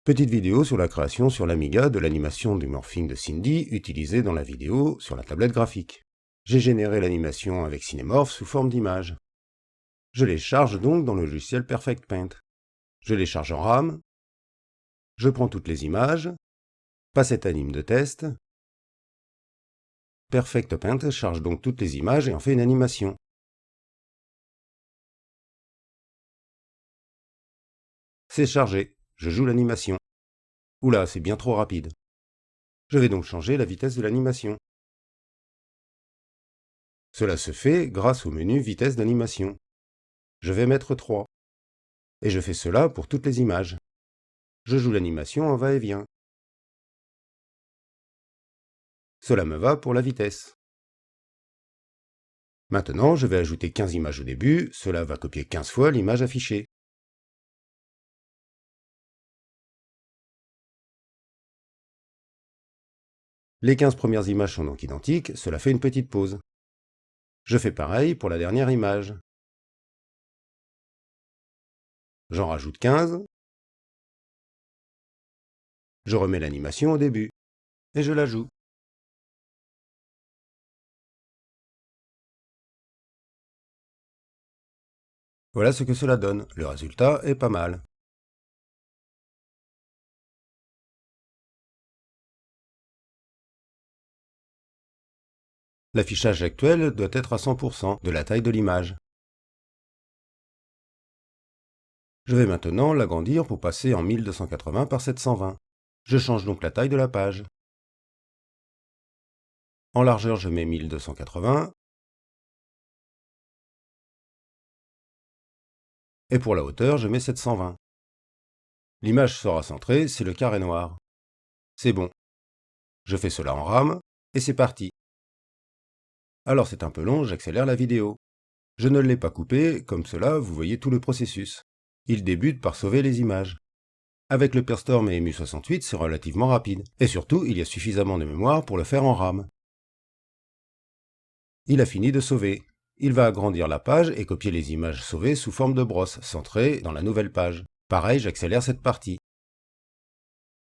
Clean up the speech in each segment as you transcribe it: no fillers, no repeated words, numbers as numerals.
Petite vidéo sur la création sur l'Amiga de l'animation du morphing de Cindy utilisée dans la vidéo sur la tablette graphique. J'ai généré l'animation avec Cinemorph sous forme d'image. Je les charge donc dans le logiciel Perfect Paint. Je les charge en RAM. Je prends toutes les images. Passette anime de test. Perfect Paint charge donc toutes les images et en fait une animation. C'est chargé. Je joue l'animation. Oula, c'est bien trop rapide. Je vais donc changer la vitesse de l'animation. Cela se fait grâce au menu vitesse d'animation. Je vais mettre 3. Et je fais cela pour toutes les images. Je joue l'animation en va-et-vient. Cela me va pour la vitesse. Maintenant, je vais ajouter 15 images au début, cela va copier 15 fois l'image affichée. Les 15 premières images sont donc identiques, cela fait une petite pause. Je fais pareil pour la dernière image. J'en rajoute 15. Je remets l'animation au début. Et je la joue. Voilà ce que cela donne. Le résultat est pas mal. L'affichage actuel doit être à 100% de la taille de l'image. Je vais maintenant l'agrandir pour passer en 1280 par 720. Je change donc la taille de la page. En largeur, je mets 1280. Et pour la hauteur, je mets 720. L'image sera centrée, c'est le carré noir. C'est bon. Je fais cela en RAM, et c'est parti. Alors c'est un peu long, j'accélère la vidéo. Je ne l'ai pas coupé, comme cela vous voyez tout le processus. Il débute par sauver les images. Avec le PeerStorm et EMU68, c'est relativement rapide. Et surtout, il y a suffisamment de mémoire pour le faire en RAM. Il a fini de sauver. Il va agrandir la page et copier les images sauvées sous forme de brosse, centrées dans la nouvelle page. Pareil, j'accélère cette partie.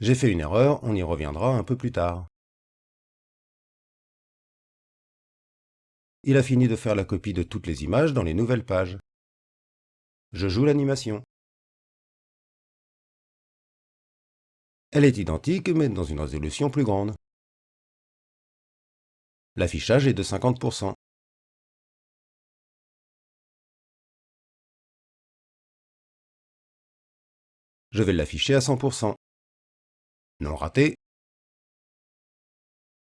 J'ai fait une erreur, on y reviendra un peu plus tard. Il a fini de faire la copie de toutes les images dans les nouvelles pages. Je joue l'animation. Elle est identique, mais dans une résolution plus grande. L'affichage est de 50%. Je vais l'afficher à 100%. Non raté.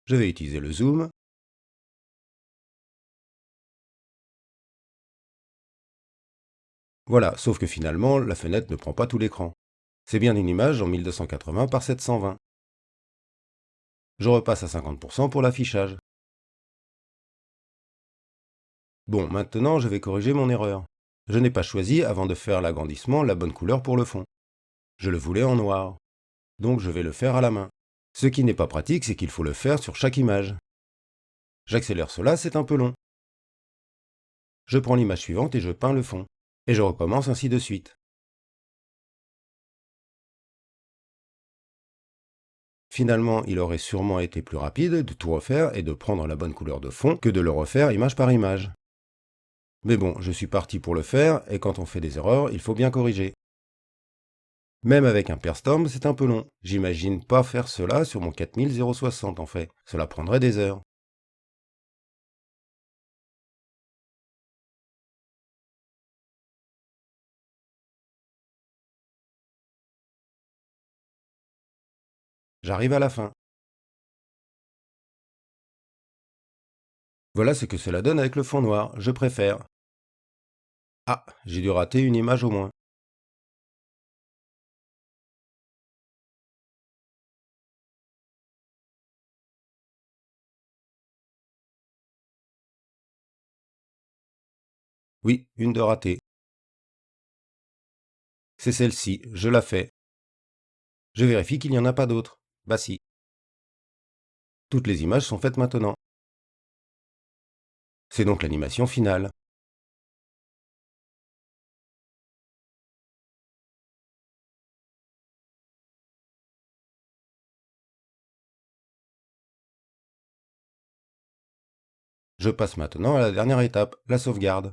Je vais utiliser le zoom. Voilà, sauf que finalement, la fenêtre ne prend pas tout l'écran. C'est bien une image en 1280 par 720. Je repasse à 50% pour l'affichage. Bon, maintenant je vais corriger mon erreur. Je n'ai pas choisi, avant de faire l'agrandissement, la bonne couleur pour le fond. Je le voulais en noir. Donc je vais le faire à la main. Ce qui n'est pas pratique, c'est qu'il faut le faire sur chaque image. J'accélère cela, c'est un peu long. Je prends l'image suivante et je peins le fond. Et je recommence ainsi de suite. Finalement, il aurait sûrement été plus rapide de tout refaire et de prendre la bonne couleur de fond que de le refaire image par image. Mais bon, je suis parti pour le faire, et quand on fait des erreurs, il faut bien corriger. Même avec un PeerStorm, c'est un peu long. J'imagine pas faire cela sur mon 4060 en fait. Cela prendrait des heures. J'arrive à la fin. Voilà ce que cela donne avec le fond noir. Je préfère. Ah, j'ai dû rater une image au moins. Oui, une de ratée. C'est celle-ci, je la fais. Je vérifie qu'il n'y en a pas d'autres. Bah si. Toutes les images sont faites maintenant. C'est donc l'animation finale. Je passe maintenant à la dernière étape, la sauvegarde.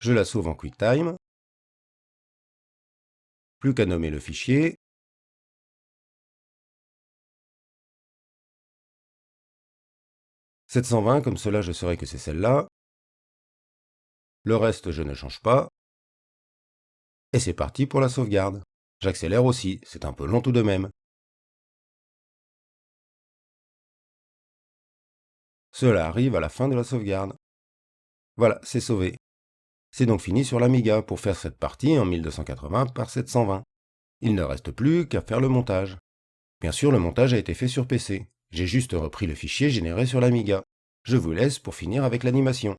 Je la sauve en QuickTime. Plus qu'à nommer le fichier. « 720, comme cela je saurai que c'est celle-là. Le reste, je ne change pas. Et c'est parti pour la sauvegarde. J'accélère aussi, c'est un peu long tout de même. Cela arrive à la fin de la sauvegarde. Voilà, c'est sauvé. C'est donc fini sur l'Amiga pour faire cette partie en 1280 par 720. Il ne reste plus qu'à faire le montage. Bien sûr, le montage a été fait sur PC. J'ai juste repris le fichier généré sur l'Amiga. Je vous laisse pour finir avec l'animation.